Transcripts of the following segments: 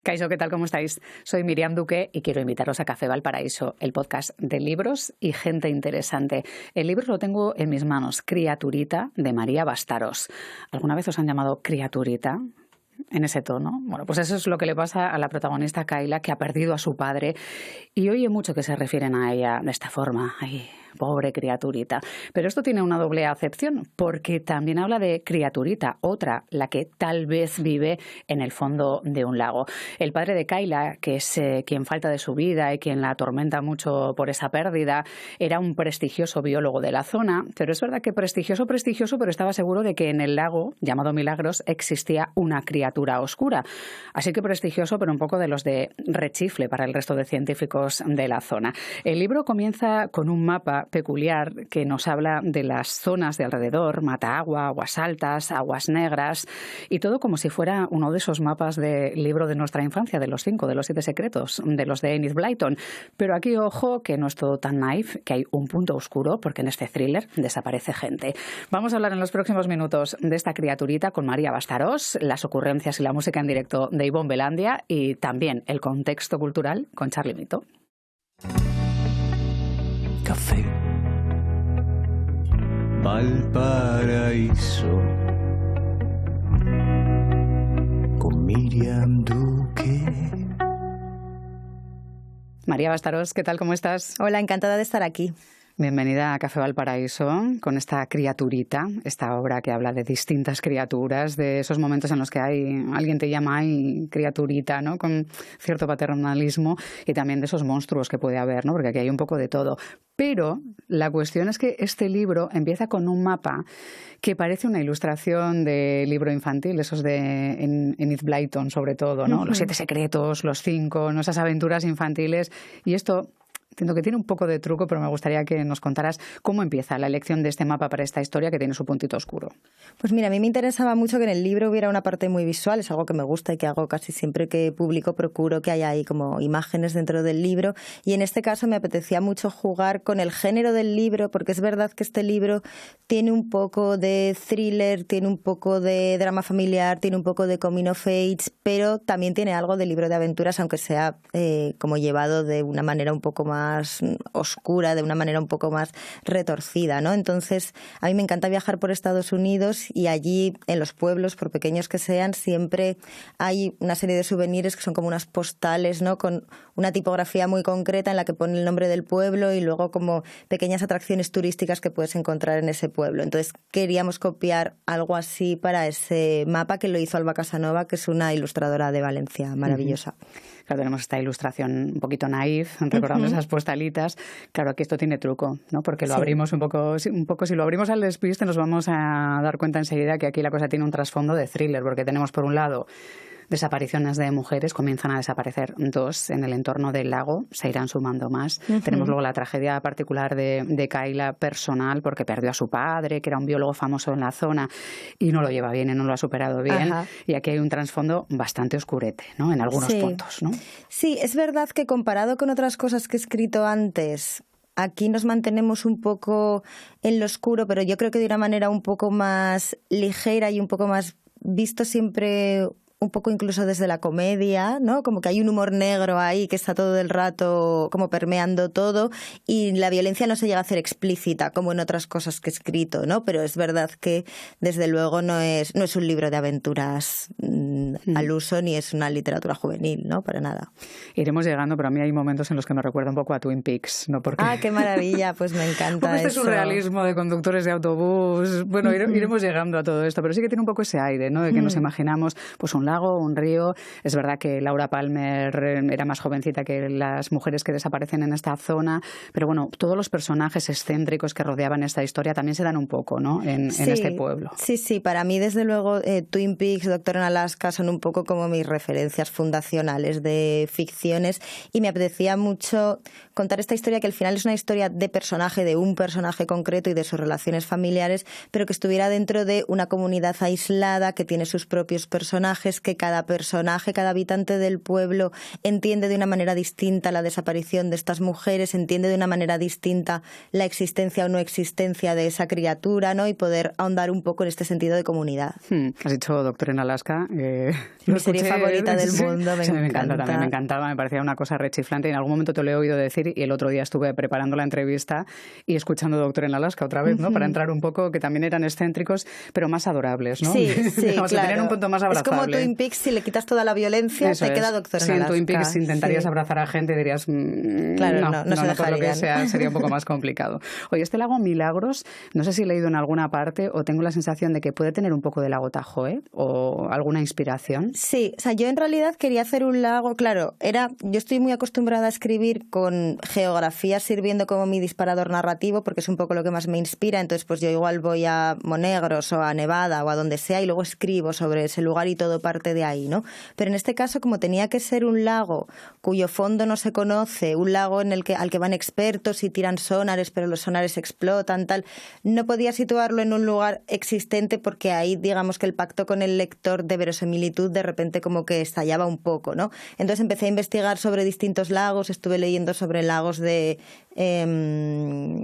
Kaixo, ¿qué tal? ¿Cómo estáis? Soy Miriam Duque y quiero invitaros a Café Valparaíso, el podcast de libros y gente interesante. El libro lo tengo en mis manos, Criaturita, de María Bastaros. ¿Alguna vez os han llamado criaturita? En ese tono. Bueno, pues eso es lo que le pasa a la protagonista Kayla, que ha perdido a su padre y oye mucho que se refieren a ella de esta forma. Ay, pobre criaturita. Pero esto tiene una doble acepción, porque también habla de criaturita, otra, la que tal vez vive en el fondo de un lago. El padre de Kayla, que es quien falta de su vida y quien la atormenta mucho por esa pérdida, era un prestigioso biólogo de la zona, pero es verdad que prestigioso, pero estaba seguro de que en el lago, llamado Milagros, existía una criatura oscura. Así que prestigioso, pero un poco de los de rechifle para el resto de científicos de la zona. El libro comienza con un mapa peculiar que nos habla de las zonas de alrededor, Mataagua, Aguas Altas, Aguas Negras, y todo como si fuera uno de esos mapas del libro de nuestra infancia, de los 5, de los 7 secretos, de los de Enid Blyton. Pero aquí, ojo, que no es todo tan naif, que hay un punto oscuro, porque en este thriller desaparece gente. Vamos a hablar en los próximos minutos de esta criaturita con María Bastaros, las ocurrencias y la música en directo de Ivonne Belandia y también el contexto cultural con Charly Mito. Café Valparaíso con Miriam Duque. María Bastaros, ¿qué tal? ¿Cómo estás? Hola, encantada de estar aquí. Bienvenida a Café Valparaíso con esta criaturita, esta obra que habla de distintas criaturas, de esos momentos en los que alguien te llama ay, criaturita, ¿no? Con cierto paternalismo y también de esos monstruos que puede haber, ¿no? Porque aquí hay un poco de todo. Pero la cuestión es que este libro empieza con un mapa que parece una ilustración de libro infantil, esos de Enid Blyton sobre todo, ¿no? Uh-huh. Los 7 secretos, los 5, ¿no? Esas aventuras infantiles. Y esto entiendo que tiene un poco de truco, pero me gustaría que nos contaras cómo empieza la elección de este mapa para esta historia que tiene su puntito oscuro. Pues mira, a mí me interesaba mucho que en el libro hubiera una parte muy visual, es algo que me gusta y que hago casi siempre que publico, procuro que haya ahí como imágenes dentro del libro, y en este caso me apetecía mucho jugar con el género del libro, porque es verdad que este libro tiene un poco de thriller, tiene un poco de drama familiar, tiene un poco de coming of age, pero también tiene algo de libro de aventuras, aunque sea como llevado de una manera un poco más oscura, de una manera un poco más retorcida, ¿no? Entonces, a mí me encanta viajar por Estados Unidos y allí, en los pueblos, por pequeños que sean, siempre hay una serie de souvenirs que son como unas postales, ¿no? Con una tipografía muy concreta en la que pone el nombre del pueblo y luego como pequeñas atracciones turísticas que puedes encontrar en ese pueblo. Entonces, queríamos copiar algo así para ese mapa que lo hizo Alba Casanova, que es una ilustradora de Valencia maravillosa. Claro, tenemos esta ilustración un poquito naif, recordando esas postalitas. Claro, aquí esto tiene truco, ¿no? Porque lo abrimos un poco, si lo abrimos al despiste nos vamos a dar cuenta enseguida que aquí la cosa tiene un trasfondo de thriller, porque tenemos por un lado desapariciones de mujeres, comienzan a desaparecer 2 en el entorno del lago, se irán sumando más. Tenemos luego la tragedia particular de Kayla personal, porque perdió a su padre, que era un biólogo famoso en la zona, y no lo lleva bien y no lo ha superado bien. Ajá. Y aquí hay un trasfondo bastante oscurete, ¿no? En algunos puntos, ¿no? Sí, es verdad que comparado con otras cosas que he escrito antes, aquí nos mantenemos un poco en lo oscuro, pero yo creo que de una manera un poco más ligera y un poco más visto siempre un poco incluso desde la comedia, ¿no? Como que hay un humor negro ahí que está todo el rato como permeando todo y la violencia no se llega a hacer explícita como en otras cosas que he escrito, ¿no? Pero es verdad que desde luego no es un libro de aventuras al uso ni es una literatura juvenil, ¿no? Para nada. Iremos llegando, pero a mí hay momentos en los que me recuerda un poco a Twin Peaks, ¿no? Porque qué maravilla, pues me encanta este eso. surrealismo de conductores de autobús, bueno, iremos llegando a todo esto, pero sí que tiene un poco ese aire, ¿no? De que nos imaginamos pues un lago, un río. Es verdad que Laura Palmer era más jovencita que las mujeres que desaparecen en esta zona, pero bueno, todos los personajes excéntricos que rodeaban esta historia también se dan un poco, ¿no? En este pueblo. Sí, para mí desde luego Twin Peaks, Doctor en Alaska son un poco como mis referencias fundacionales de ficciones y me apetecía mucho contar esta historia que al final es una historia de personaje, de un personaje concreto y de sus relaciones familiares, pero que estuviera dentro de una comunidad aislada que tiene sus propios personajes, que cada personaje, cada habitante del pueblo entiende de una manera distinta la desaparición de estas mujeres, entiende de una manera distinta la existencia o no existencia de esa criatura, ¿no? Y poder ahondar un poco en este sentido de comunidad. Has dicho Doctor en Alaska. Mi serie favorita del mundo, me encanta. También me encantaba, me parecía una cosa rechiflante. En algún momento te lo he oído decir y el otro día estuve preparando la entrevista y escuchando Doctor en Alaska otra vez, ¿no? Para entrar un poco, que también eran excéntricos, pero más adorables, ¿no? Sí, Digamos, claro. Tenían un punto más abrazable. Es como Twin Peaks, si le quitas toda la violencia, Eso te queda Doctor en Alaska. Sí, en Twin Peaks intentarías abrazar a gente y dirías, claro, no se por lo que dejarían. sea, sería un poco más complicado. Oye, este lago Milagros, no sé si he leído en alguna parte o tengo la sensación de que puede tener un poco de lago Tahoe o alguna inspiración. Sí, o sea, yo en realidad quería hacer un lago, claro, yo estoy muy acostumbrada a escribir con geografía sirviendo como mi disparador narrativo porque es un poco lo que más me inspira, entonces pues yo igual voy a Monegros o a Nevada o a donde sea y luego escribo sobre ese lugar y todo parte de ahí, ¿no? Pero en este caso, como tenía que ser un lago cuyo fondo no se conoce, un lago al que van expertos y tiran sonares, pero los sonares explotan, tal, no podía situarlo en un lugar existente porque ahí, digamos que el pacto con el lector de verosimilitud de repente como que estallaba un poco, ¿no? Entonces empecé a investigar sobre distintos lagos, estuve leyendo sobre lagos de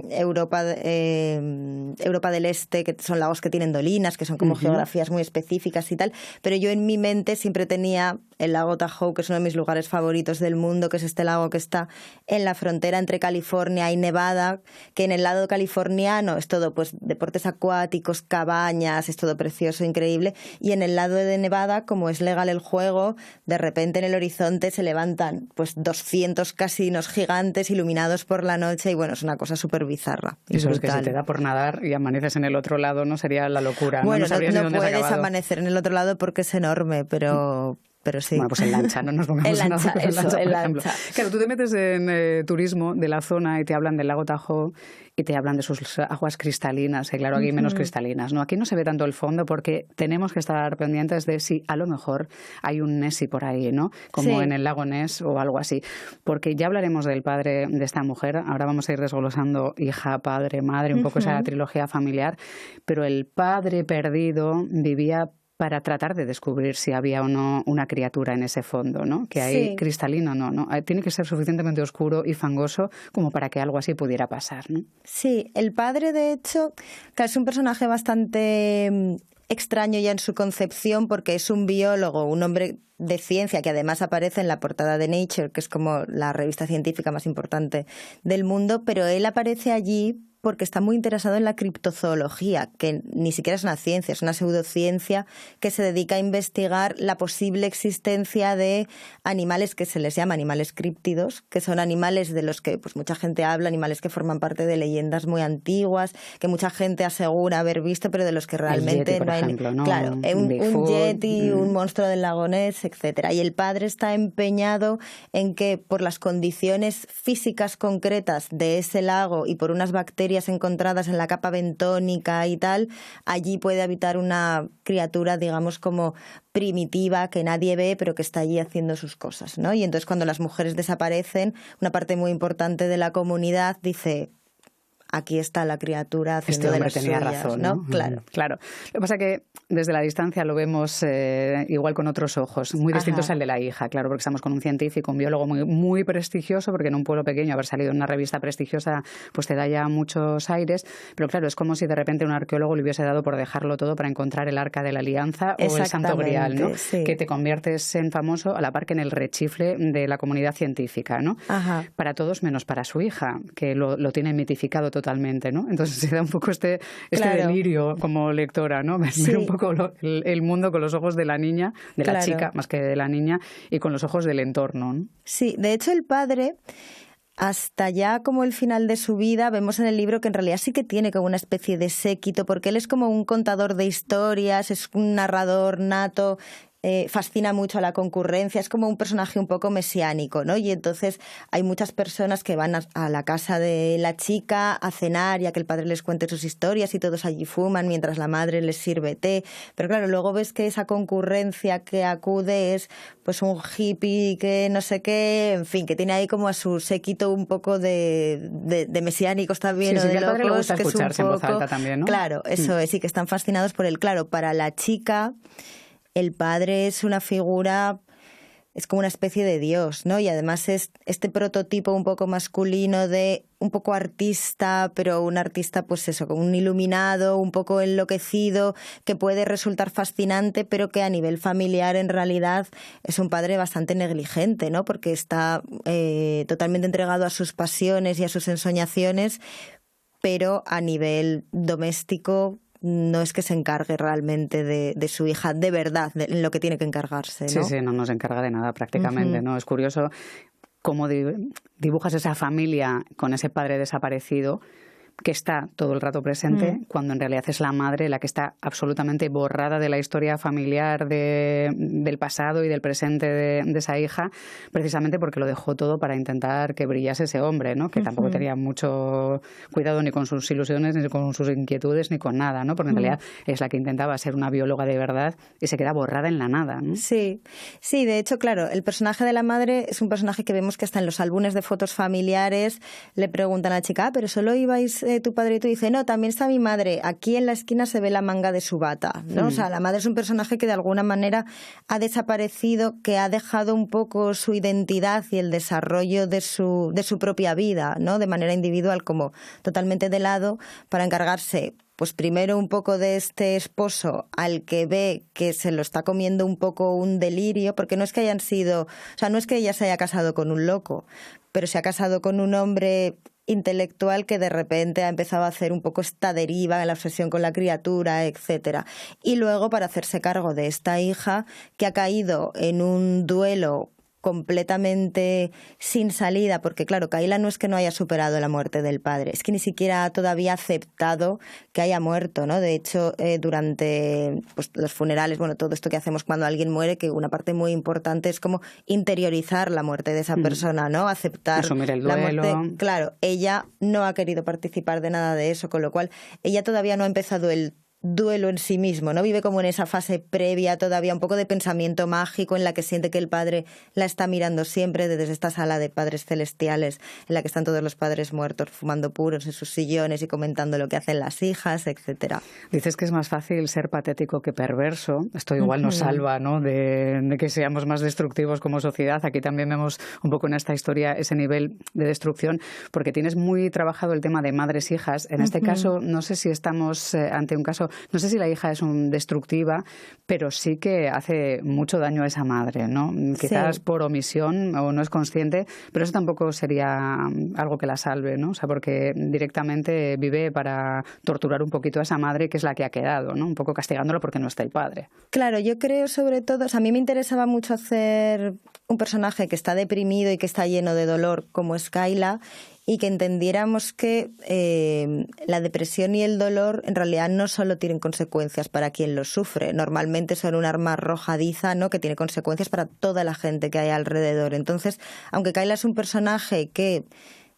Europa del Este, que son lagos que tienen dolinas, que son como geografías muy específicas y tal, pero yo en mi mente siempre tenía el lago Tahoe, que es uno de mis lugares favoritos del mundo, que es este lago que está en la frontera entre California y Nevada, que en el lado californiano es todo pues deportes acuáticos, cabañas, es todo precioso, increíble, y en el lado de Nevada, como es legal el juego, de repente en el horizonte se levantan pues 200 casinos gigantes iluminados por la noche y bueno, es una cosa súper bizarra. Eso es que si te da por nadar y amaneces en el otro lado, ¿no? Sería la locura. Bueno, no puedes amanecer en el otro lado porque es enorme, pero sí. Bueno, pues en lancha, no nos pongamos en lancha, en lancha. Claro, tú te metes en turismo de la zona y te hablan del lago Tahoe y te hablan de sus aguas cristalinas, y claro, aquí menos cristalinas, ¿no? Aquí no se ve tanto el fondo porque tenemos que estar pendientes de si a lo mejor hay un Nessie por ahí, ¿no? Como en el lago Ness o algo así. Porque ya hablaremos del padre de esta mujer, ahora vamos a ir desglosando hija, padre, madre, un poco esa trilogía familiar, pero el padre perdido vivía para tratar de descubrir si había o no una criatura en ese fondo, ¿no? Que ahí cristalino no. Tiene que ser suficientemente oscuro y fangoso como para que algo así pudiera pasar, ¿no? Sí, el padre, de hecho, que es un personaje bastante extraño ya en su concepción porque es un biólogo, un hombre de ciencia que además aparece en la portada de Nature, que es como la revista científica más importante del mundo, pero él aparece allí porque está muy interesado en la criptozoología, que ni siquiera es una ciencia, es una pseudociencia que se dedica a investigar la posible existencia de animales que se les llama animales críptidos, que son animales de los que pues mucha gente habla, animales que forman parte de leyendas muy antiguas, que mucha gente asegura haber visto, pero de los que realmente yeti, no hay... ejemplo, ¿no? Claro, un yeti, un monstruo del lago Ness, etcétera. Y el padre está empeñado en que por las condiciones físicas concretas de ese lago y por unas bacterias encontradas en la capa bentónica y tal, allí puede habitar una criatura, digamos, como primitiva que nadie ve, pero que está allí haciendo sus cosas, ¿no? Y entonces cuando las mujeres desaparecen, una parte muy importante de la comunidad dice: aquí está la criatura haciendo de las suyas, tenía razón, ¿no? Claro. Lo que pasa es que desde la distancia lo vemos igual con otros ojos, muy distintos al de la hija, claro, porque estamos con un científico, un biólogo muy, muy prestigioso, porque en un pueblo pequeño haber salido en una revista prestigiosa pues te da ya muchos aires, pero claro, es como si de repente un arqueólogo le hubiese dado por dejarlo todo para encontrar el Arca de la Alianza o el Santo Grial, ¿no? Sí. Que te conviertes en famoso a la par que en el rechifle de la comunidad científica, ¿no? Para todos menos para su hija, que lo tiene mitificado totalmente, ¿no? Entonces se da un poco este delirio como lectora, ¿no? Ver un poco el mundo con los ojos de la niña, de la chica más que de la niña, y con los ojos del entorno, ¿no? Sí, de hecho el padre, hasta ya como el final de su vida, vemos en el libro que en realidad sí que tiene como una especie de séquito, porque él es como un contador de historias, es un narrador nato, fascina mucho a la concurrencia, es como un personaje un poco mesiánico, ¿no? Y entonces hay muchas personas que van a la casa de la chica a cenar y a que el padre les cuente sus historias y todos allí fuman mientras la madre les sirve té, pero claro, luego ves que esa concurrencia que acude es pues un hippie que no sé qué, en fin, que tiene ahí como a su séquito un poco de mesiánicos también, sí, o de que al padre le gusta locos, escucharse que es un en voz poco... alta también, ¿no? Claro, eso es, y que están fascinados por él. Claro, para la chica el padre es una figura, es como una especie de dios, ¿no? Y además es este prototipo un poco masculino de un poco artista, pero un artista, pues eso, con un iluminado, un poco enloquecido, que puede resultar fascinante, pero que a nivel familiar en realidad es un padre bastante negligente, ¿no? Porque está totalmente entregado a sus pasiones y a sus ensoñaciones, pero a nivel doméstico no es que se encargue realmente de su hija de verdad, de lo que tiene que encargarse, ¿no? Sí, no se encarga de nada prácticamente, ¿no? Es curioso cómo dibujas esa familia con ese padre desaparecido que está todo el rato presente, cuando en realidad es la madre la que está absolutamente borrada de la historia familiar del pasado y del presente de esa hija, precisamente porque lo dejó todo para intentar que brillase ese hombre, ¿no? Que tampoco tenía mucho cuidado ni con sus ilusiones, ni con sus inquietudes, ni con nada, ¿no? Porque en realidad es la que intentaba ser una bióloga de verdad y se queda borrada en la nada, ¿no? Sí, de hecho, claro, el personaje de la madre es un personaje que vemos que hasta en los álbumes de fotos familiares le preguntan a la chica, pero solo ibais tu padre y tú, dice, no, también está mi madre, aquí en la esquina se ve la manga de su bata, ¿no? O sea, la madre es un personaje que de alguna manera ha desaparecido, que ha dejado un poco su identidad y el desarrollo de su propia vida, ¿no? De manera individual, como totalmente de lado, para encargarse pues primero un poco de este esposo al que ve que se lo está comiendo un poco un delirio, porque no es que hayan sido, o sea, no es que ella se haya casado con un loco, pero se ha casado con un hombre intelectual que de repente ha empezado a hacer un poco esta deriva en la obsesión con la criatura, etcétera. Y luego para hacerse cargo de esta hija que ha caído en un duelo completamente sin salida, porque claro, Kayla no es que no haya superado la muerte del padre, es que ni siquiera ha todavía aceptado que haya muerto, ¿no? De hecho, durante pues, los funerales, bueno, todo esto que hacemos cuando alguien muere, que una parte muy importante es como interiorizar la muerte de esa persona, ¿no? Aceptar asumir el la duelo. muerte. Claro, ella no ha querido participar de nada de eso, con lo cual ella todavía no ha empezado el duelo en sí mismo, ¿no? Vive como en esa fase previa todavía, un poco de pensamiento mágico en la que siente que el padre la está mirando siempre desde esta sala de padres celestiales en la que están todos los padres muertos fumando puros en sus sillones y comentando lo que hacen las hijas, etcétera. Dices que es más fácil ser patético que perverso. Esto igual nos salva, ¿no? De que seamos más destructivos como sociedad. Aquí también vemos un poco en esta historia ese nivel de destrucción, porque tienes muy trabajado el tema de madres-hijas. En este caso, no sé si estamos ante un caso. No sé si la hija es un destructiva, pero sí que hace mucho daño a esa madre, ¿no? Quizás por omisión o no es consciente, pero eso tampoco sería algo que la salve, ¿no? O sea, porque directamente vive para torturar un poquito a esa madre que es la que ha quedado, ¿no? Un poco castigándola porque no está el padre. Claro, yo creo sobre todo, o sea, a mí me interesaba mucho hacer un personaje que está deprimido y que está lleno de dolor como es Kayla, y que entendiéramos que la depresión y el dolor en realidad no solo tienen consecuencias para quien los sufre, normalmente son un arma arrojadiza, ¿no? Que tiene consecuencias para toda la gente que hay alrededor. Entonces, aunque Kayla es un personaje que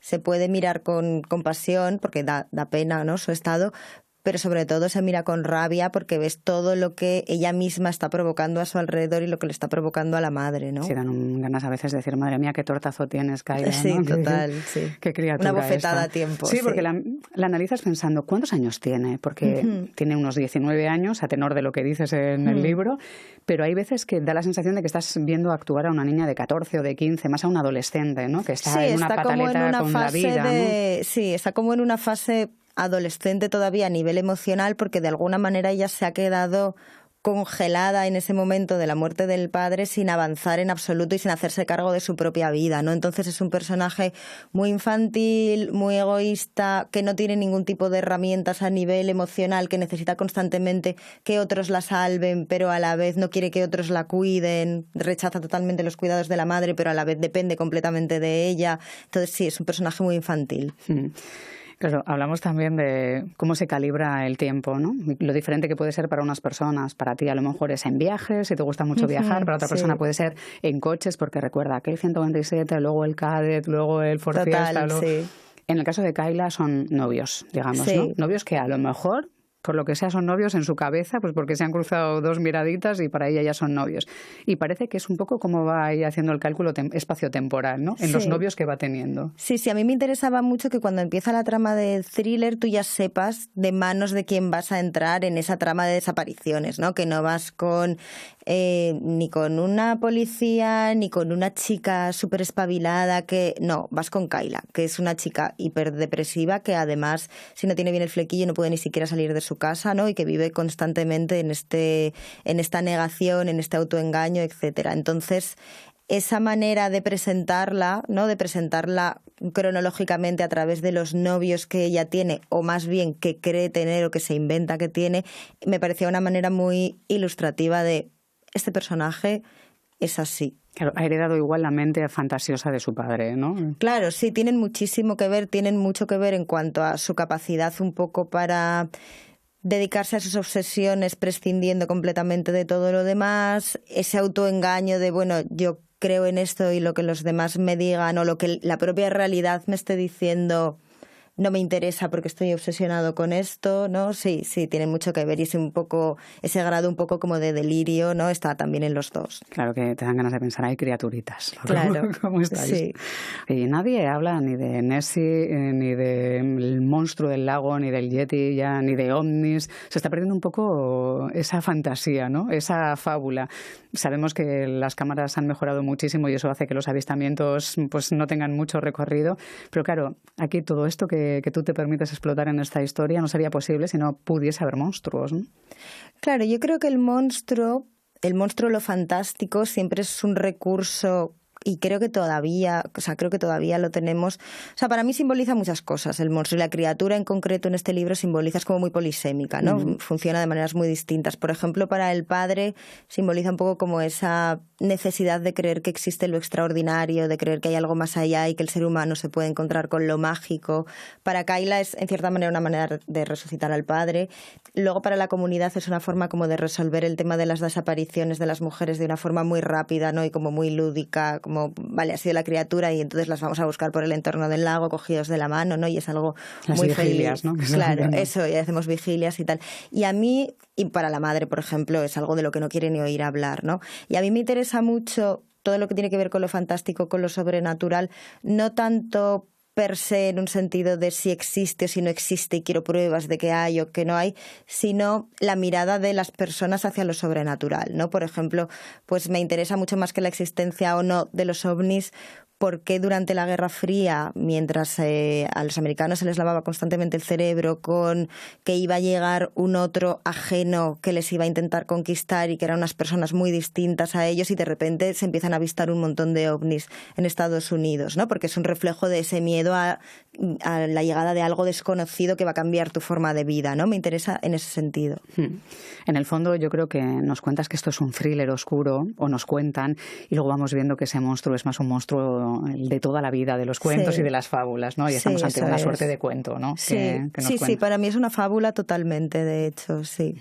se puede mirar con compasión, porque da pena, ¿no? Su estado, pero sobre todo se mira con rabia porque ves todo lo que ella misma está provocando a su alrededor y lo que le está provocando a la madre, ¿no? Sí, dan ganas a veces de decir, madre mía, qué tortazo tienes, Kayla, ¿no? Sí, total, sí. Qué criatura una bofetada esta. a tiempo. Sí, porque la analizas pensando, ¿cuántos años tiene? Porque tiene unos 19 años, a tenor de lo que dices en el libro, pero hay veces que da la sensación de que estás viendo actuar a una niña de 14 o de 15, más a un adolescente, ¿no? Que está en una pataleta con la vida, ¿no? Sí, está como en una fase adolescente todavía a nivel emocional, porque de alguna manera ella se ha quedado congelada en ese momento de la muerte del padre sin avanzar en absoluto y sin hacerse cargo de su propia vida, ¿no? Entonces es un personaje muy infantil, muy egoísta, que no tiene ningún tipo de herramientas a nivel emocional, que necesita constantemente que otros la salven, pero a la vez no quiere que otros la cuiden, rechaza totalmente los cuidados de la madre, pero a la vez depende completamente de ella. Entonces sí, es un personaje muy infantil. Claro, hablamos también de cómo se calibra el tiempo, ¿no? Lo diferente que puede ser para unas personas. Para ti a lo mejor es en viajes, si te gusta mucho viajar. Para otra persona puede ser en coches, porque recuerda aquel 127, luego el Cadet, luego el Ford Fiesta. Sí. En el caso de Kayla son novios, digamos, ¿no? Novios que a lo mejor por lo que sea son novios en su cabeza, pues porque se han cruzado dos miraditas y para ella ya son novios. Y parece que es un poco como va ahí haciendo el cálculo espacio-temporal, ¿no? En los novios que va teniendo. Sí, a mí me interesaba mucho que cuando empieza la trama de thriller tú ya sepas de manos de quién vas a entrar en esa trama de desapariciones, ¿no? Que no vas con ni con una policía ni con una chica súper espabilada, no, vas con Kayla, que es una chica hiperdepresiva que además, si no tiene bien el flequillo, no puede ni siquiera salir de su casa, ¿no? Y que vive constantemente en esta negación, en este autoengaño, etcétera. Entonces, esa manera de presentarla, ¿no? De presentarla cronológicamente a través de los novios que ella tiene, o más bien que cree tener o que se inventa que tiene, me parecía una manera muy ilustrativa de este personaje es así. Claro, ha heredado igual la mente fantasiosa de su padre, ¿no? Claro, sí, tienen muchísimo que ver, tienen mucho que ver en cuanto a su capacidad un poco para dedicarse a sus obsesiones prescindiendo completamente de todo lo demás, ese autoengaño de, bueno, yo creo en esto y lo que los demás me digan o lo que la propia realidad me esté diciendo no me interesa porque estoy obsesionado con esto, ¿no? Sí, tiene mucho que ver y es un poco, ese grado un poco como de delirio, ¿no? Está también en los dos. Claro que te dan ganas de pensar, hay criaturitas. Claro, ¿Cómo estáis? Sí. Y nadie habla ni de Nessie, ni del monstruo del lago, ni del Yeti, ya, ni de ovnis. Se está perdiendo un poco esa fantasía, ¿no? Esa fábula. Sabemos que las cámaras han mejorado muchísimo y eso hace que los avistamientos pues no tengan mucho recorrido. Pero claro, aquí todo esto que tú te permites explotar en esta historia no sería posible si no pudiese haber monstruos, ¿no? Claro, yo creo que el monstruo, lo fantástico, siempre es un recurso y creo que todavía lo tenemos. O sea, para mí simboliza muchas cosas el monstruo y la criatura en concreto en este libro simboliza, es como muy polisémica, ¿no? Funciona de maneras muy distintas. Por ejemplo, para el padre simboliza un poco como esa necesidad de creer que existe lo extraordinario, de creer que hay algo más allá y que el ser humano se puede encontrar con lo mágico. Para Kayla es, en cierta manera, una manera de resucitar al padre. Luego, para la comunidad es una forma como de resolver el tema de las desapariciones de las mujeres de una forma muy rápida, ¿no? Y como muy lúdica, como, vale, ha sido la criatura y entonces las vamos a buscar por el entorno del lago, cogidos de la mano, ¿no? Y es algo las muy vigilias, feliz. ¿no? Claro, eso, y hacemos vigilias y tal. Y a mí, y para la madre, por ejemplo, es algo de lo que no quiere ni oír hablar, ¿no? Y a mí me interesa mucho todo lo que tiene que ver con lo fantástico, con lo sobrenatural, no tanto per se en un sentido de si existe o si no existe y quiero pruebas de que hay o que no hay, sino la mirada de las personas hacia lo sobrenatural, ¿no? Por ejemplo, pues me interesa mucho más que la existencia o no de los ovnis, porque durante la Guerra Fría, mientras a los americanos se les lavaba constantemente el cerebro con que iba a llegar un otro ajeno que les iba a intentar conquistar y que eran unas personas muy distintas a ellos y de repente se empiezan a avistar un montón de ovnis en Estados Unidos, ¿no? Porque es un reflejo de ese miedo a la llegada de algo desconocido que va a cambiar tu forma de vida, ¿no? Me interesa en ese sentido. En el fondo yo creo que nos cuentas que esto es un thriller oscuro, o nos cuentan, y luego vamos viendo que ese monstruo es más un monstruo de toda la vida, de los cuentos y de las fábulas, ¿no? Y estamos ante una suerte de cuento, ¿no? Sí, sí, para mí es una fábula totalmente, de hecho, sí.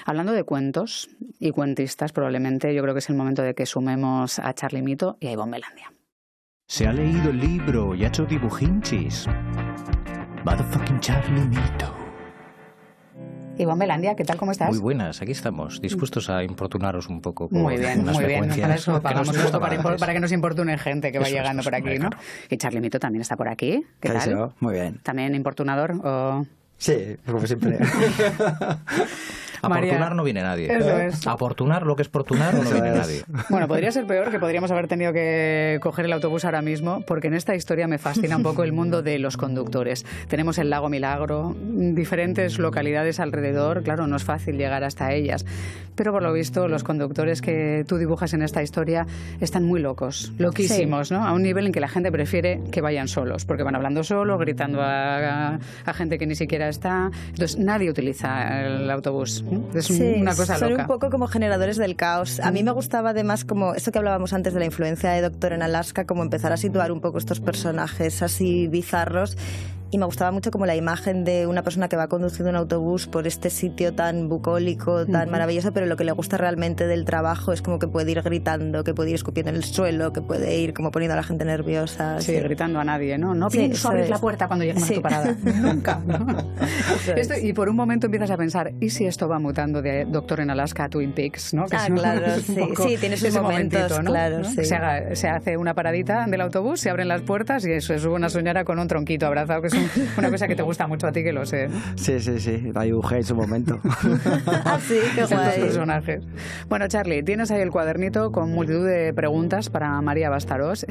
Hablando de cuentos y cuentistas, probablemente yo creo que es el momento de que sumemos a Charly Mito y a Ivonne Belandia. Se ha leído el libro y ha hecho dibujinchis. Motherfucking Charly Mito. Ivonne Belandia, ¿qué tal? ¿Cómo estás? Muy buenas, aquí estamos, dispuestos a importunaros un poco con muy bien, unas frecuencias. Para eso pagamos esto, para que nos importune gente que va Eso llegando por aquí, ¿no? claro. Y Charly Mito también está por aquí. ¿Qué tal? Muy bien. ¿También importunador o...? Sí, como siempre. Aportunar no viene nadie. Eso es. Aportunar lo que es portunar no viene nadie. Bueno, podría ser peor, que podríamos haber tenido que coger el autobús ahora mismo, porque en esta historia me fascina un poco el mundo de los conductores. Tenemos el lago Milagro, diferentes localidades alrededor, claro, no es fácil llegar hasta ellas, pero por lo visto los conductores que tú dibujas en esta historia están muy locos, loquísimos, ¿no? A un nivel en que la gente prefiere que vayan solos, porque van hablando solos, gritando a gente que ni siquiera está, entonces nadie utiliza el autobús. Es una cosa son loca. Un poco como generadores del caos. A mí me gustaba además como esto que hablábamos antes de la influencia de Doctor en Alaska, como empezar a situar un poco estos personajes así bizarros y me gustaba mucho como la imagen de una persona que va conduciendo un autobús por este sitio tan bucólico, tan maravilloso, pero lo que le gusta realmente del trabajo es como que puede ir gritando, que puede ir escupiendo en el suelo, que puede ir como poniendo a la gente nerviosa. Sí, gritando a nadie, ¿no? No pienso abrir la puerta cuando lleguemos a tu parada. Nunca. Y por un momento empiezas a pensar, ¿y si esto va mutando de Doctor en Alaska a Twin Peaks, ¿no? Claro, sí, tiene sus momentos, ¿no? claro, sí. Se hace una paradita del autobús, se abren las puertas y eso es una señora con un tronquito abrazado, que es una cosa que te gusta mucho a ti, que lo sé, ¿no? Sí, la dibujé en su momento. Sí, qué guay. Personajes. Bueno, Charlie, tienes ahí el cuadernito con multitud de preguntas para María Bastarós.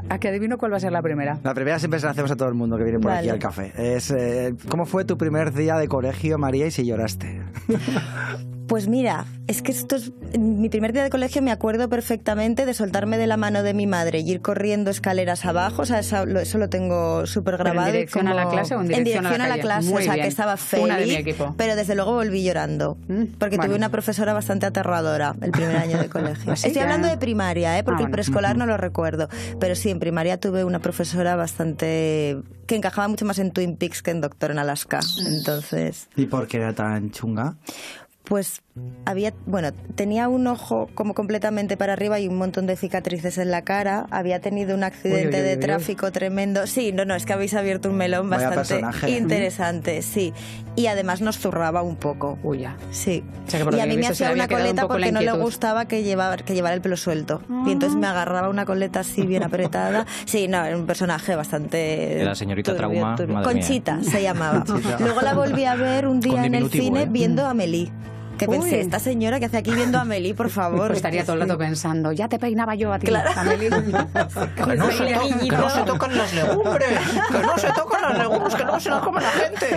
¿A que adivino cuál va a ser la primera? La primera siempre se la hacemos a todo el mundo que viene por aquí al café. Es, ¿cómo fue tu primer día de colegio, María, y si lloraste? Pues mira, es que mi primer día de colegio me acuerdo perfectamente de soltarme de la mano de mi madre y ir corriendo escaleras abajo, o sea, eso lo tengo súper grabado. ¿En dirección a la clase o en dirección a la clase? Muy o sea, bien. que estaba feliz, Una de mi equipo. Pero desde luego volví llorando, porque tuve una profesora bastante aterradora el primer año de colegio. Estoy hablando de primaria, porque el preescolar no lo recuerdo, pero sí, en primaria tuve una profesora bastante que encajaba mucho más en Twin Peaks que en Doctor en Alaska, entonces... ¿Y por qué era tan chunga? Pues tenía un ojo como completamente para arriba y un montón de cicatrices en la cara. Había tenido un accidente de tráfico tremendo. Sí, es que habéis abierto un melón bastante interesante, sí. Y además nos zurraba un poco. Uy, ya. Sí. O sea, y a mí me hacía una coleta porque no le gustaba que llevara el pelo suelto. Y entonces me agarraba una coleta así bien apretada. Sí, era un personaje bastante... La señorita Trauma, madre Conchita mía. se llamaba. Luego la volví a ver un día en el cine viendo a Amélie. Que pensé, esta señora que hace aquí viendo a Amélie, por favor. Pues estaría todo el rato pensando, ya te peinaba yo a ti, claro. Amélie. Que no se tocan las legumbres, que no se tocan las legumbres, que no se las come la gente.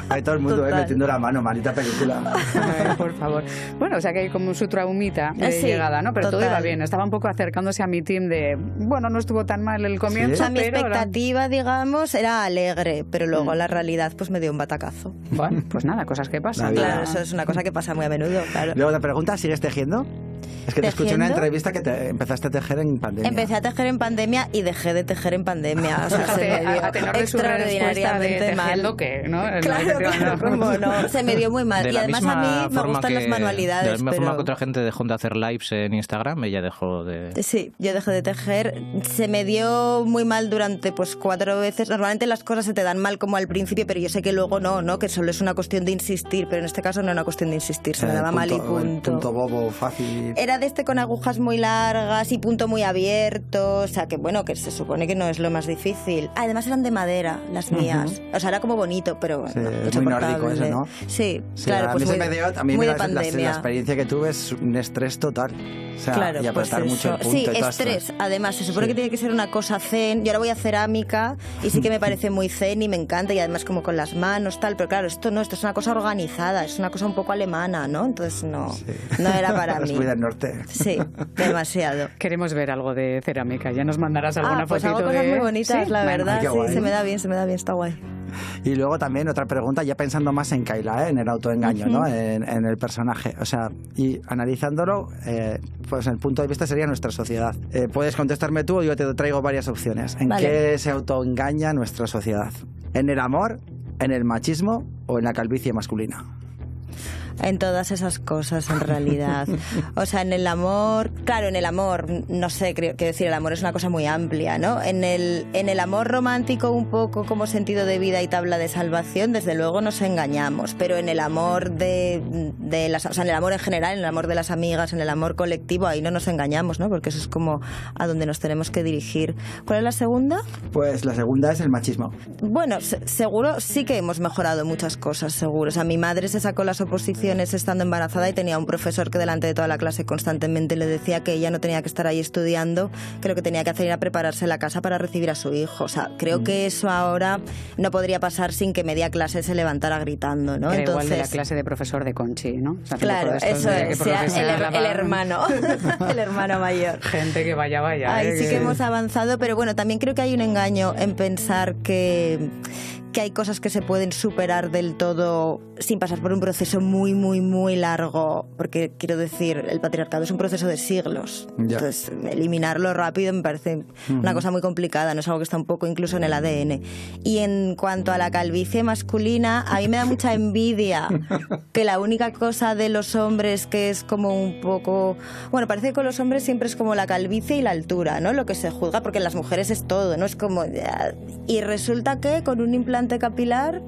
Ahí todo el mundo metiendo la mano, malita película. Ay, por favor. Bueno, o sea que hay como su traumita de llegada, ¿no? Pero todo iba bien, estaba un poco acercándose a mi team de, no estuvo tan mal el comienzo. O sea, mi expectativa, digamos, era alegre, pero luego la realidad pues me dio un batacazo. Bueno, pues nada, cosas que pasan. Claro, eso es una cosa que pasa muy a menudo, claro. Luego te preguntas, ¿sigues tejiendo? Es que te escuché en una entrevista que te empezaste a tejer en pandemia. Empecé a tejer en pandemia y dejé de tejer en pandemia. O sea, se me dio a tenor de extraordinariamente mal. Que, ¿no? Claro, cómo no. Se me dio muy mal. Y además a mí me gustan las manualidades. De la misma forma que otra gente dejó de hacer lives en Instagram, ella dejó de... Sí, yo dejé de tejer. Se me dio muy mal durante 4 veces. Normalmente las cosas se te dan mal como al principio, pero yo sé que luego no, que solo es una cuestión de insistir, pero en este caso no era una cuestión de insistir, se me daba mal y punto. Punto bobo, fácil. Era de con agujas muy largas y punto muy abierto, o sea que que se supone que no es lo más difícil. Además eran de madera las mías, o sea era como bonito, pero sí, muy nórdico eso, ¿no? Sí, claro, a pues mí se me dio, a mí muy la pandemia. experiencia que tuve es un estrés total. O sea, claro, y apretar mucho el punto sí, y todo estrés. esto. Además, se supone que tiene que ser una cosa zen. Yo ahora voy a cerámica y sí que me parece muy zen y me encanta, y además como con las manos, tal. Pero claro, esto es una cosa organizada, es una cosa un poco alemana, ¿no? Entonces no era para mí. Es muy del norte. Sí, demasiado. Queremos ver algo de cerámica, ya nos mandarás alguna pues fotito hago cosas muy bonitas, la verdad. Sí, se me da bien, está guay. Y luego también otra pregunta, ya pensando más en Kayla, en el autoengaño, ¿no? En el personaje. O sea, y analizándolo, pues el punto de vista sería nuestra sociedad. Puedes contestarme tú o yo te traigo varias opciones. ¿En qué se autoengaña nuestra sociedad? ¿En el amor, en el machismo o en la calvicie masculina? En todas esas cosas, en realidad. O sea, en el amor... Claro, en el amor, no sé, quiero decir, el amor es una cosa muy amplia, ¿no? En el amor romántico, un poco como sentido de vida y tabla de salvación, desde luego nos engañamos. Pero en el amor o sea, en el amor en general, en el amor de las amigas, en el amor colectivo, ahí no nos engañamos, ¿no? Porque eso es como a donde nos tenemos que dirigir. ¿Cuál es la segunda? Pues la segunda es el machismo. Bueno, seguro sí que hemos mejorado muchas cosas, seguro. O sea, mi madre se sacó las oposiciones estando embarazada y tenía un profesor que delante de toda la clase constantemente le decía que ella no tenía que estar ahí estudiando, que lo que tenía que hacer era prepararse la casa para recibir a su hijo. O sea, creo que eso ahora no podría pasar sin que media clase se levantara gritando, ¿no? Era entonces, igual de la clase de profesor de Conchi, ¿no? O sea, claro, eso es, el hermano, el hermano mayor. Gente que vaya. Ahí sí que hemos avanzado, pero bueno, también creo que hay un engaño en pensar que que hay cosas que se pueden superar del todo sin pasar por un proceso muy, muy, muy largo, porque quiero decir, el patriarcado es un proceso de siglos. Ya. Entonces, eliminarlo rápido me parece una cosa muy complicada, no es algo que está un poco incluso en el ADN. Y en cuanto a la calvicie masculina, a mí me da mucha envidia que la única cosa de los hombres que es como un poco... Bueno, parece que con los hombres siempre es como la calvicie y la altura, ¿no? Lo que se juzga, porque en las mujeres es todo, ¿no? Es como... Y resulta que con un implante capilar...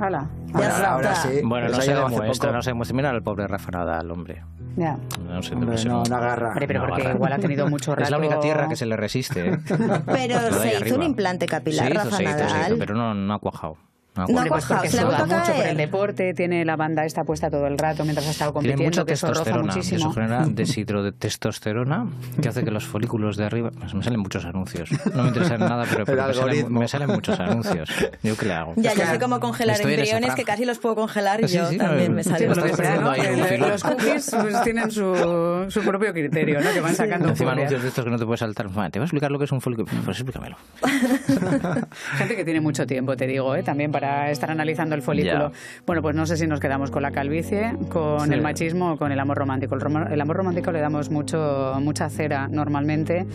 Hala. Ahora sí. Bueno, Eso no ha se llegado hace demuestra, poco. no se demuestra. Mira al pobre Rafa Nadal, hombre. Ya. No sé, Hombre, no agarra. Hombre, pero No porque agarra. igual ha tenido mucho rato... Es la única tierra que se le resiste. ¿Eh? Pero Lo de se ahí hizo arriba. un implante capilar, Rafa Nadal. pero no ha cuajado. No Hombre, pues cuajado, porque se le ha suda vuelto a mucho por caer. el deporte, tiene la banda esta puesta todo el rato mientras ha estado Tiene compitiendo, mucha que eso roza testosterona. muchísimo. Eso genera testosterona que hace que los folículos de arriba... Pues me salen muchos anuncios. No me interesan nada, pero me salen muchos anuncios. ¿Yo qué le hago? Ya, yo sé cómo congelar Estoy en esa embriones, que franja. casi los puedo congelar y Sí, yo sí, también no, me sí, sale. Lo Estás que sea, ¿no? haciendo ahí un filón. Los cookies pues, tienen su propio criterio, ¿no? Que van sacando Encima folias. anuncios de estos que no te puedes saltar. Te voy a explicar lo que es un folículo. Pues explícamelo. Gente que tiene mucho tiempo, te digo, también para estar analizando el folículo. Ya. Bueno, pues no sé si nos quedamos con la calvicie, con el machismo o con el amor romántico. El amor romántico le damos mucha cera normalmente.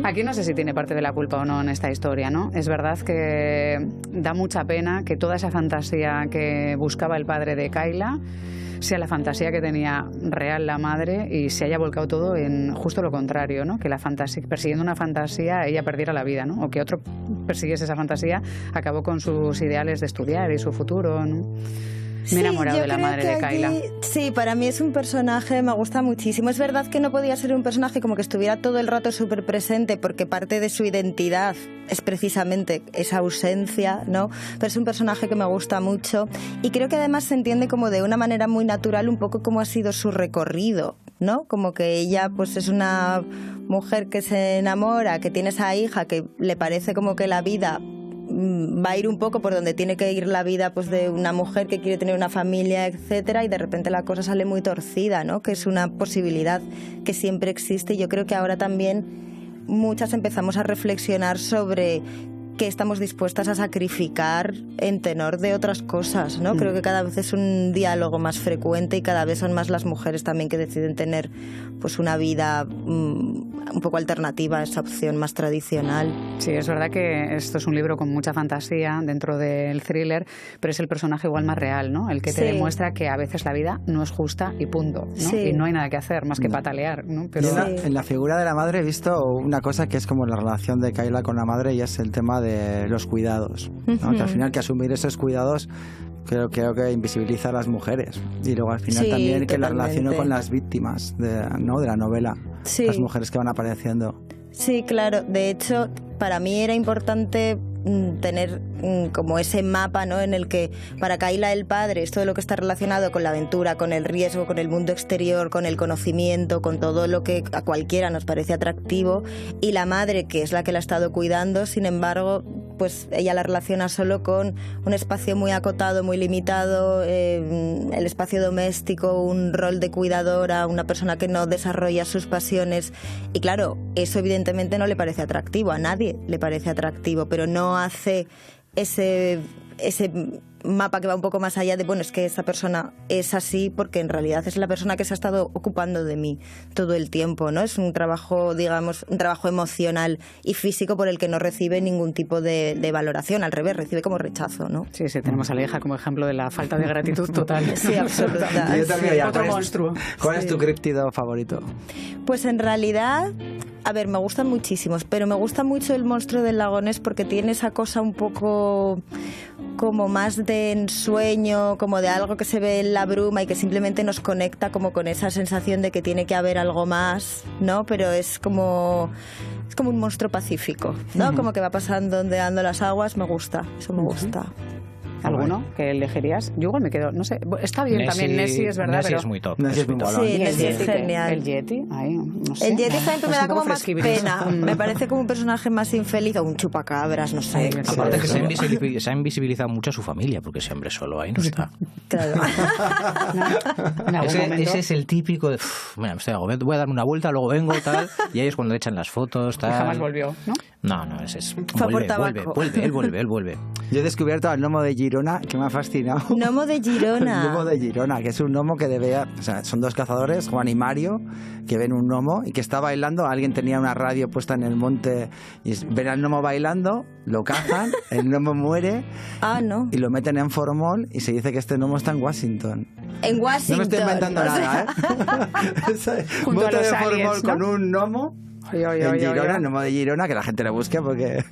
Aquí no sé si tiene parte de la culpa o no en esta historia, ¿no? Es verdad que da mucha pena que toda esa fantasía que buscaba el padre de Kayla sea la fantasía que tenía real la madre y se haya volcado todo en justo lo contrario, ¿no? Que la fantasía, persiguiendo una fantasía, ella perdiera la vida, ¿no? O que otro persiguiese esa fantasía, acabó con sus ideales de estudiar y su futuro, ¿no? Me he enamorado yo de la creo madre que de Kayla. allí- Sí, para mí es un personaje, me gusta muchísimo. Es verdad que no podía ser un personaje como que estuviera todo el rato súper presente, porque parte de su identidad es precisamente esa ausencia, ¿no? Pero es un personaje que me gusta mucho y creo que además se entiende como de una manera muy natural un poco cómo ha sido su recorrido, ¿no? Como que ella pues es una mujer que se enamora, que tiene esa hija, que le parece como que la vida va a ir un poco por donde tiene que ir la vida pues de una mujer que quiere tener una familia, etcétera, y de repente la cosa sale muy torcida, ¿no? Que es una posibilidad que siempre existe y yo creo que ahora también muchas empezamos a reflexionar sobre qué estamos dispuestas a sacrificar en tenor de otras cosas, ¿no? Creo que cada vez es un diálogo más frecuente y cada vez son más las mujeres también que deciden tener pues una vida un poco alternativa a esa opción más tradicional. Sí, es verdad que esto es un libro con mucha fantasía dentro del thriller, pero es el personaje igual más real, ¿no? El que te Sí. demuestra que a veces la vida no es justa y punto, ¿no? Sí. Y no hay nada que hacer más que patalear, ¿no? Pero Yo en la figura de la madre he visto una cosa que es como la relación de Kayla con la madre y es el tema de los cuidados, ¿no? Que al final que asumir esos cuidados creo que invisibiliza a las mujeres y luego al final Sí, también que la totalmente. relaciono con las víctimas ¿no? de la novela, Sí. las mujeres que van apareciendo. Sí, claro. De hecho, para mí era importante tener como ese mapa, ¿no? En el que para Kayla el padre es todo lo que está relacionado con la aventura, con el riesgo, con el mundo exterior, con el conocimiento, con todo lo que a cualquiera nos parece atractivo, y la madre, que es la que la ha estado cuidando, sin embargo, pues ella la relaciona solo con un espacio muy acotado, muy limitado, el espacio doméstico, un rol de cuidadora, una persona que no desarrolla sus pasiones. Y claro, eso evidentemente no le parece atractivo, a nadie le parece atractivo, pero no hace ese mapa que va un poco más allá de, bueno, es que esa persona es así porque en realidad es la persona que se ha estado ocupando de mí todo el tiempo, ¿no? Es un trabajo, digamos, un trabajo emocional y físico por el que no recibe ningún tipo de valoración, al revés, recibe como rechazo, ¿no? sí, tenemos a la hija como ejemplo de la falta de gratitud total. Sí, absoluta. Yo también, ya, Otro monstruo. ¿Cuál es tu críptido favorito? Pues en realidad, a ver, me gustan muchísimos, pero me gusta mucho el monstruo del lago Ness porque tiene esa cosa un poco como más de ensueño, como de algo que se ve en la bruma y que simplemente nos conecta como con esa sensación de que tiene que haber algo más, ¿no? Pero es como un monstruo pacífico, ¿no? Como que va pasando, ondeando las aguas, me gusta, eso me gusta. ¿Alguno que elegirías? Yo igual me quedo, no sé, está bien también Nessie, es verdad, Nessie pero... es muy top. Nessie es muy molón. Sí, ¿Y el Nessie es Yeti qué? genial. El Yeti, ay, no sé. El Yeti también me da un como poco más fresquibilis. pena. Me parece como un personaje más infeliz o un chupacabras, no sé. Ay, qué Aparte que sé. se ha invisibilizado mucho a su familia, porque ese hombre solo ahí no está. Claro. En algún momento. Ese es el típico de, mira, me estoy agobiando, voy a darme una vuelta, luego vengo, tal, y ahí es cuando echan las fotos, Y tal. jamás volvió, ¿no? No, ese es... Fue por Vuelve, tabaco. él vuelve. Yo he descubierto al gnomo de Girona, que me ha fascinado. Gnomo de Girona. El gnomo de Girona, que es un gnomo que o sea, son dos cazadores, Juan y Mario, que ven un gnomo y que está bailando. Alguien tenía una radio puesta en el monte y ven al gnomo bailando, lo cazan, el gnomo muere ¿no? y lo meten en formol y se dice que este gnomo está en Washington. En Washington. No me estoy inventando nada, ¿eh? Junto a Bote los de aliens, formol ¿no? con un gnomo. En Girona, el gnomo de Girona, que la gente lo busque porque...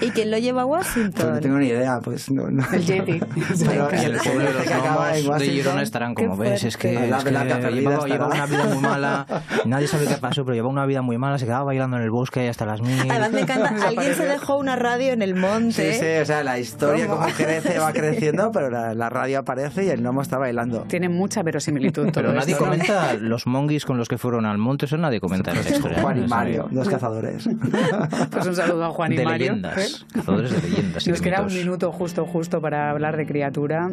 ¿Y quién lo lleva a Washington? Pues no tengo ni idea, pues no. El Yeti. Pero Y el pueblo de los que acaba en gnomos de Washington. Girona estarán como, Qué ves, es que, fuerte. La larga perdida lleva estará. una vida muy mala, nadie sabe qué pasó, pero lleva una vida muy mala, se quedaba bailando en el bosque hasta las 1000. Además me encanta, alguien se dejó una radio en el monte. Sí, o sea, la historia como crece, va creciendo, pero la radio aparece y el gnomo está bailando. Tiene mucha verosimilitud todo Pero nadie esto, ¿no? comenta los monguis con los que fueron al monte, eso nadie comenta en esa historia. Juan y ¿no? Mario, dos cazadores. Pues un saludo a Juan y De Mario. leyendas, cazadores de leyendas y Nos de queda un mitos. minuto justo para hablar de criatura.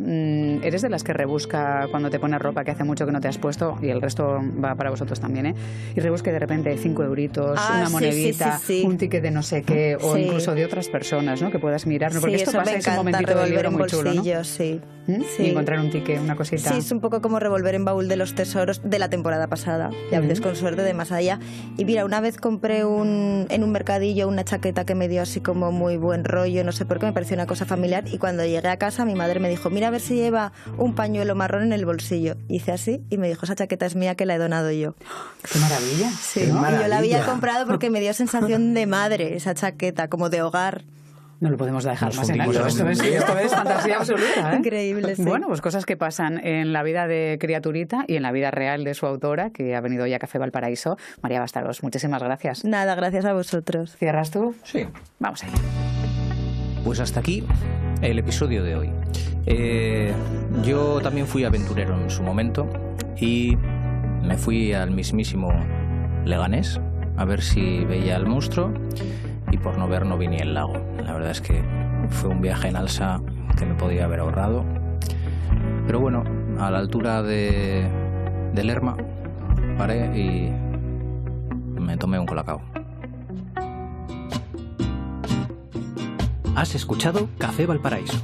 ¿Eres de las que rebusca cuando te pones ropa que hace mucho que no te has puesto? Y el resto va para vosotros también, ¿eh? Y rebusque de repente 5 euritos, una Sí, monedita, sí. un ticket de no sé qué, o Sí. incluso de otras personas, ¿no? Que puedas mirar, ¿no? Porque Sí, esto eso pasa, me es un encanta, momentito del revolver libro en muy chulo, ¿no? bolsillos, sí. Sí. Y encontrar un ticket, una cosita. Sí, es un poco como revolver en baúl de los tesoros de la temporada pasada, y a veces con suerte de más allá. Y mira, una vez compré en un mercadillo una chaqueta que me dio así como muy buen rollo, no sé por qué, me pareció una cosa familiar, y cuando llegué a casa mi madre me dijo, mira a ver si lleva un pañuelo marrón en el bolsillo. Hice así y me dijo, esa chaqueta es mía, que la he donado yo. ¡Qué maravilla! Sí, Qué y yo la había maravilla. comprado porque me dio sensación de madre, esa chaqueta, como de hogar. No lo podemos dejar Nos más en fundimos alto. en Esto es fantasía absoluta, ¿eh? Increíble, sí. Bueno, pues cosas que pasan en la vida de Criaturita y en la vida real de su autora, que ha venido ya a Café Valparaíso, María Bastaros. Muchísimas gracias. Nada, gracias a vosotros. ¿Cierras tú? Sí. Vamos allá. Pues hasta aquí el episodio de hoy. Yo también fui aventurero en su momento y me fui al mismísimo Leganés a ver si veía al monstruo, y por no ver no vi ni el lago. La verdad es que fue un viaje en alsa que me podía haber ahorrado. Pero bueno, a la altura de Lerma paré y me tomé un colacao. Has escuchado Café Valparaíso,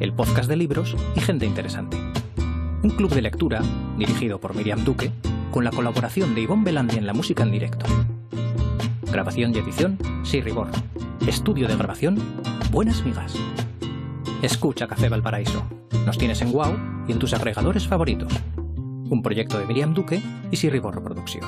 el podcast de libros y gente interesante. Un club de lectura dirigido por Miriam Duque, con la colaboración de Ivonne Belandi en la música en directo. Grabación y edición, Sirri Borro. Estudio de grabación, Buenas Migas. Escucha Café Valparaíso. Nos tienes en Wow y en tus agregadores favoritos. Un proyecto de Miriam Duque y Sirri Borro Producción.